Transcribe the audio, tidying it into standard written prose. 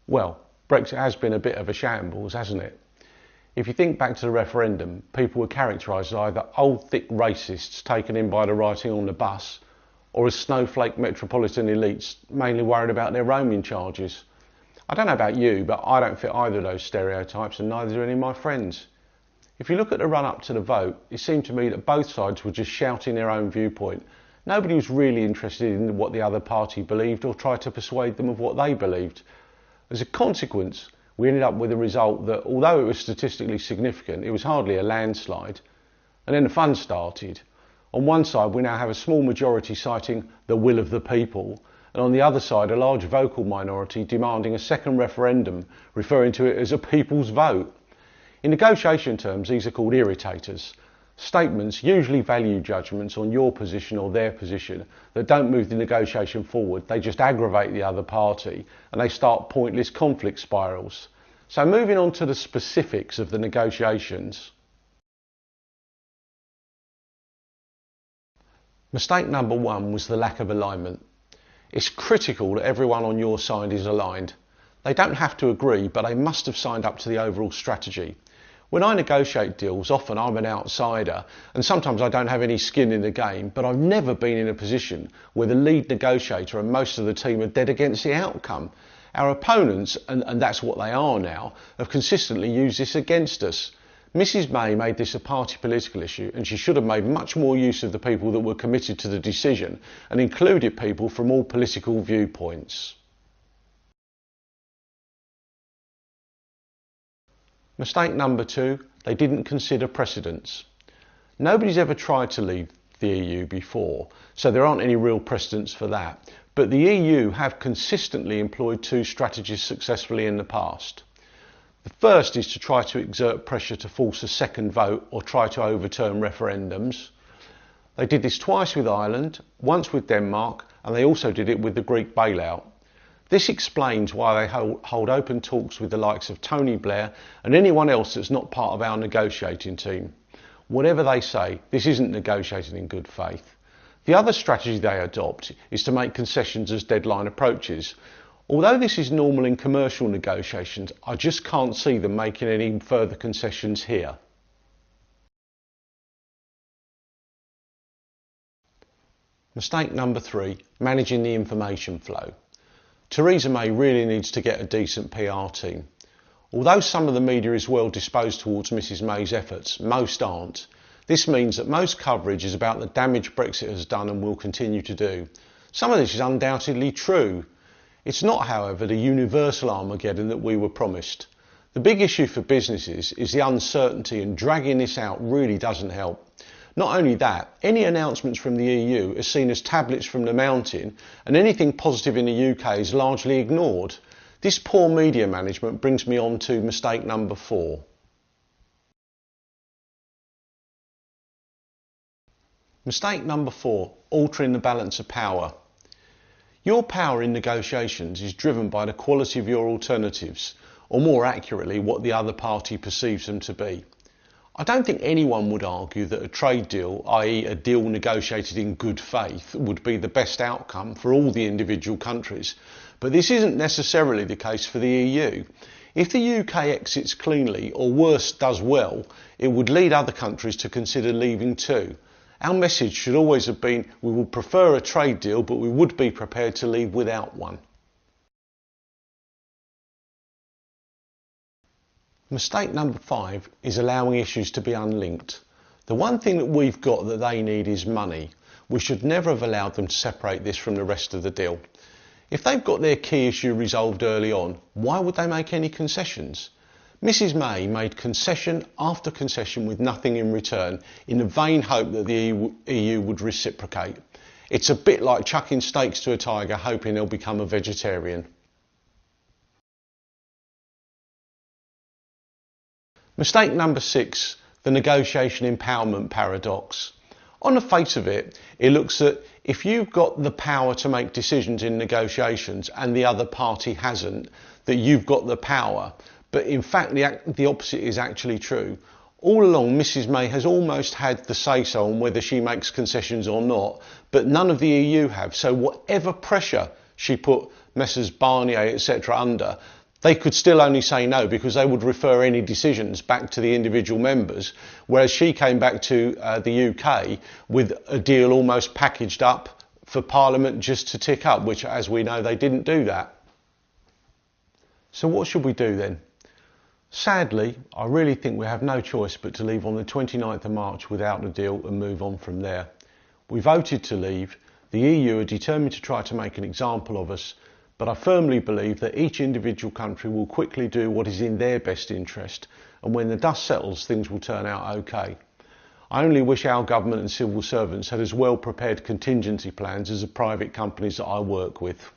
Well, Brexit has been a bit of a shambles, hasn't it? If you think back to the referendum, people were characterised as either old thick racists taken in by the writing on the bus, or as snowflake metropolitan elites mainly worried about their roaming charges. I don't know about you, but I don't fit either of those stereotypes, and neither do any of my friends. If you look at the run up to the vote, it seemed to me that both sides were just shouting their own viewpoint. Nobody was really interested in what the other party believed or tried to persuade them of what they believed. As a consequence, we ended up with a result that, although it was statistically significant, it was hardly a landslide. And then the fun started. On one side, we now have a small majority citing the will of the people, and on the other side, a large vocal minority demanding a second referendum, referring to it as a people's vote. In negotiation terms, these are called irritators. Statements, usually value judgments on your position or their position, that don't move the negotiation forward. They just aggravate the other party and they start pointless conflict spirals. So moving on to the specifics of the negotiations. Mistake number one was the lack of alignment. It's critical that everyone on your side is aligned. They don't have to agree, but they must have signed up to the overall strategy. When I negotiate deals, often I'm an outsider and sometimes I don't have any skin in the game, but I've never been in a position where the lead negotiator and most of the team are dead against the outcome. Our opponents, and that's what they are now, have consistently used this against us. Mrs May made this a party political issue, and she should have made much more use of the people that were committed to the decision and included people from all political viewpoints. Mistake number two, they didn't consider precedents. Nobody's ever tried to leave the EU before, so there aren't any real precedents for that. But the EU have consistently employed two strategies successfully in the past. The first is to try to exert pressure to force a second vote or try to overturn referendums. They did this twice with Ireland, once with Denmark, and they also did it with the Greek bailout. This explains why they hold open talks with the likes of Tony Blair and anyone else that's not part of our negotiating team. Whatever they say, this isn't negotiating in good faith. The other strategy they adopt is to make concessions as deadline approaches. Although this is normal in commercial negotiations, I just can't see them making any further concessions here. Mistake number three, managing the information flow. Theresa May really needs to get a decent PR team. Although some of the media is well disposed towards Mrs May's efforts, most aren't. This means that most coverage is about the damage Brexit has done and will continue to do. Some of this is undoubtedly true. It's not, however, the universal Armageddon that we were promised. The big issue for businesses is the uncertainty, and dragging this out really doesn't help. Not only that, any announcements from the EU are seen as tablets from the mountain, and anything positive in the UK is largely ignored. This poor media management brings me on to mistake number four. Mistake number four, altering the balance of power. Your power in negotiations is driven by the quality of your alternatives, or more accurately, what the other party perceives them to be. I don't think anyone would argue that a trade deal, i.e. a deal negotiated in good faith, would be the best outcome for all the individual countries. But this isn't necessarily the case for the EU. If the UK exits cleanly, or worse, does well, it would lead other countries to consider leaving too. Our message should always have been, we would prefer a trade deal, but we would be prepared to leave without one. Mistake number five is allowing issues to be unlinked. The one thing that we've got that they need is money. We should never have allowed them to separate this from the rest of the deal. If they've got their key issue resolved early on, why would they make any concessions? Mrs May made concession after concession with nothing in return, in the vain hope that the EU would reciprocate. It's a bit like chucking steaks to a tiger hoping he'll become a vegetarian. Mistake number six, the negotiation empowerment paradox. On the face of it, it looks that if you've got the power to make decisions in negotiations and the other party hasn't, that you've got the power. But in fact, the opposite is actually true. All along, Mrs May has almost had the say-so on whether she makes concessions or not, but none of the EU have. So whatever pressure she put Messrs Barnier, etc. under, They could still only say no because they would refer any decisions back to the individual members, whereas she came back to the UK with a deal almost packaged up for Parliament just to tick up, which, as we know, they didn't do that. So what should we do then? Sadly, I really think we have no choice but to leave on the 29th of March without a deal and move on from there. We voted to leave. The EU are determined to try to make an example of us, but I firmly believe that each individual country will quickly do what is in their best interest, and when the dust settles, things will turn out okay. I only wish our government and civil servants had as well prepared contingency plans as the private companies that I work with.